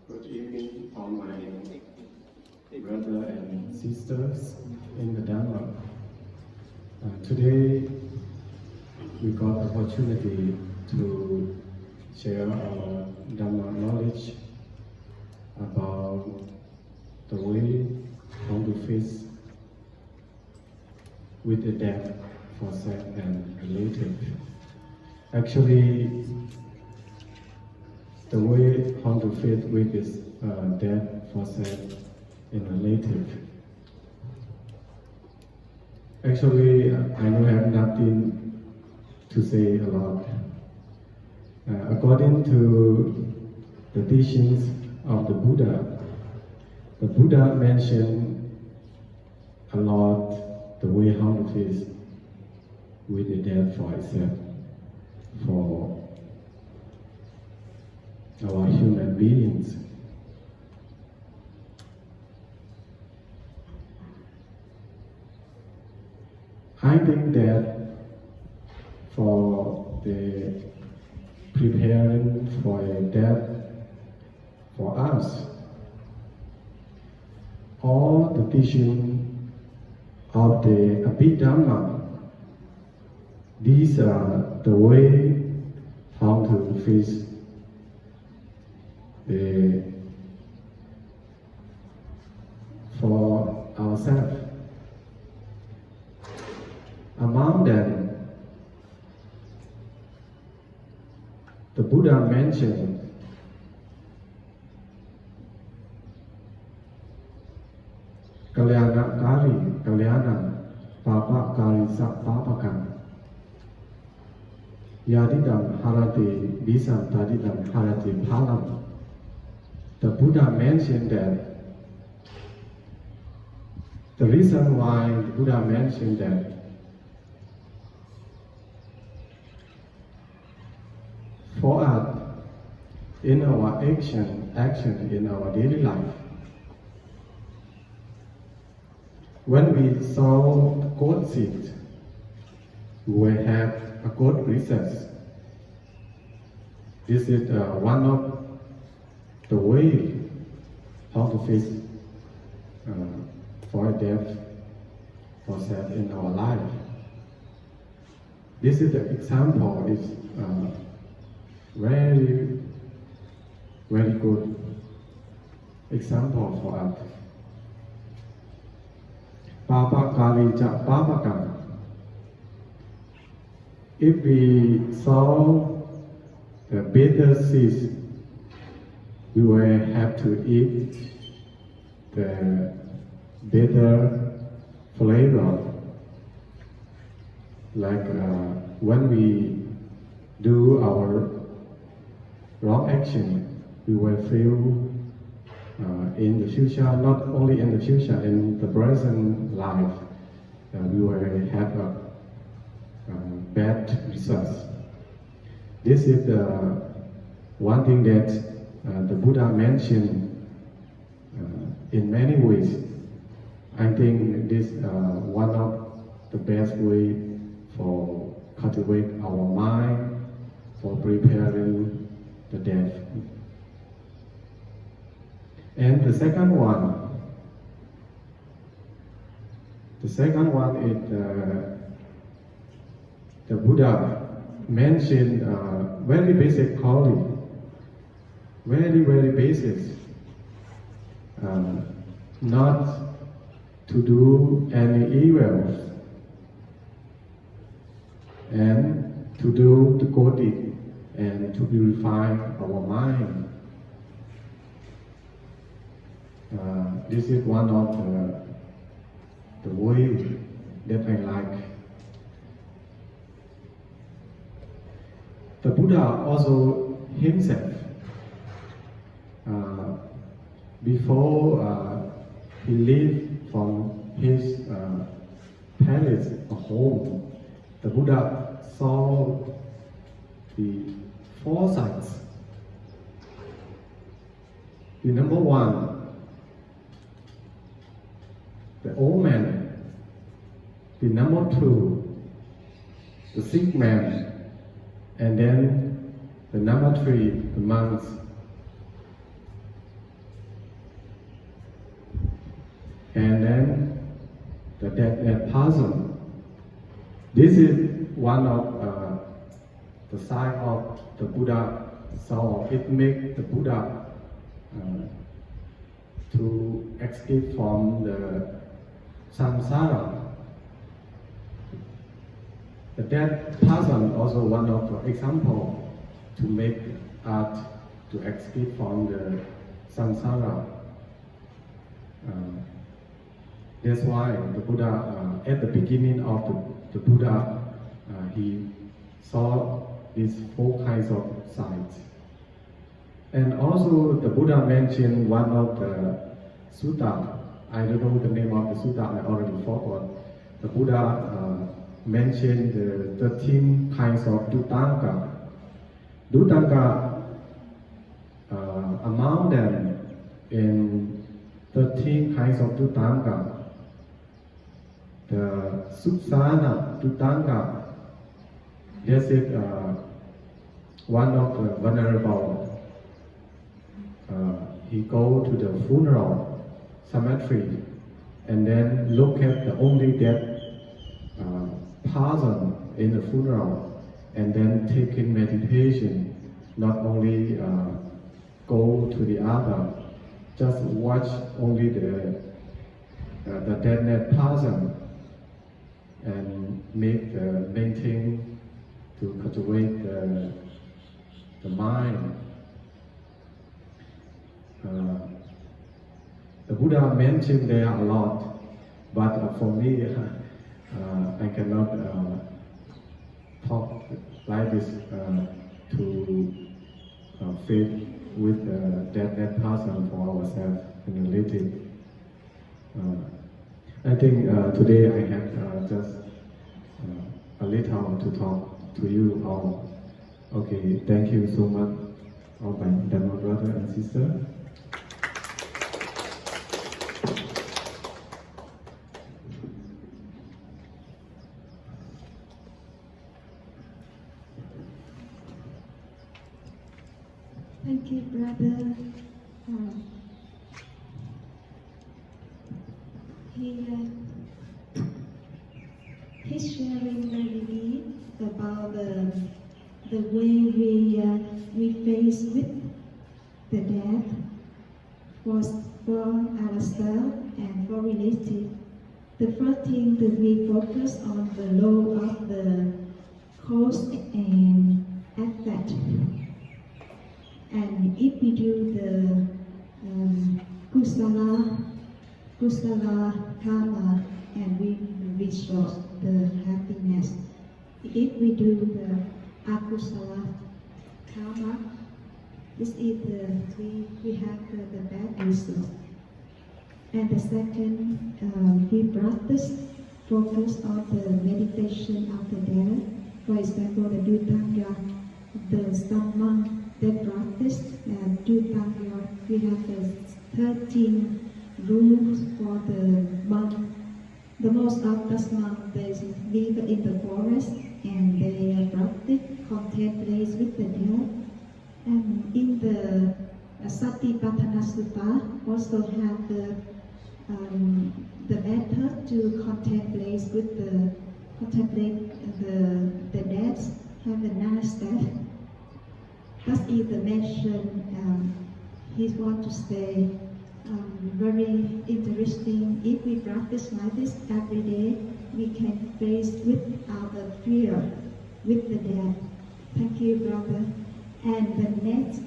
Good evening, all my brothers and sisters in the Dharma. Today, we got opportunity to share our Dharma knowledge about the way how to face with the death for self and relative. Actually, the way how to face with this death for self and relative. Actually, I don't have nothing to say a lot. According to the teachings of the Buddha mentioned a lot the way how to face with the death for itself, for our human beings. I think that for the preparing for a death for us, all the teaching of the Abhidhamma, these are the way how to face for ourselves. Among them, the Buddha mentioned Kalyana Kari, Kalyana, Papa Kari Sapapakam, Yadidam Harati Visam Tadidam Harati Palam. The Buddha mentioned that the reason why the Buddha mentioned that for us, in our action in our daily life, when we sow good seed, we have a good results. This is one of the way how to face for death for self in our life. This is the example. Is very, very good example for us. Papa Kali Ja Papakam. If we sow the bitter seeds, we will have to eat the bitter flavor. Like when we do our wrong action, we will feel in the future, not only in the future, in the present life, we will have bad results. This is the one thing that the Buddha mentioned in many ways. I think this one of the best way for cultivate our mind for preparing the death. And the second one is the Buddha mentioned very basic quality, very basic, not to do any evils and to do the good deed and to purify our mind. This is one of the way that I like. The Buddha also himself, before he left from his palace or home, the Buddha saw the four sights. The number one, the old man. The number two, the sick man. And then the number three, the monks. person. This is one of the sign of the Buddha soul. It makes the Buddha to escape from the samsara. The dead person also one of the example to make art to escape from the samsara. That's why the Buddha, at the beginning of the Buddha, he saw these four kinds of sights. And also the Buddha mentioned one of the sutta. I don't know the name of the sutta, I already forgot. The Buddha mentioned the 13 kinds of dutanga. Dutanga, among them, in 13 kinds of dutanga, the suksana dutanga, this is one of the venerable. He go to the funeral cemetery and then look at the only dead person in the funeral and then take in meditation, not only go to the other, just watch only the dead person and maintain to cultivate the mind. The Buddha mentioned there a lot, but for me, I cannot talk like this to fit with that person for ourselves and relative. I think today I have just a little to talk to you all. Okay, thank you so much, all my Dharma brother and sister. Thank you, brother. He's sharing very deep about the way we face with the death for ourselves and for relative. The first thing that we focus on the law of the cause and effect. And if we do the kusala karma, and we resource the happiness. If we do the akusala karma, this is we have the bad result. And the second, we practice focus on the meditation of the death. For example, the Dutanga, some monk that practice Dutanga. We have the 13 rules for the monk. The most of those monks, they live in the forest and they practice contemplate with the death. And in the Satipatthana Sutta also have the method to contemplate the death, have a nice death. That is the mention. He wants to say very interesting. If we practice like this every day, we can face without the fear with the death. Thank you, brother. And the next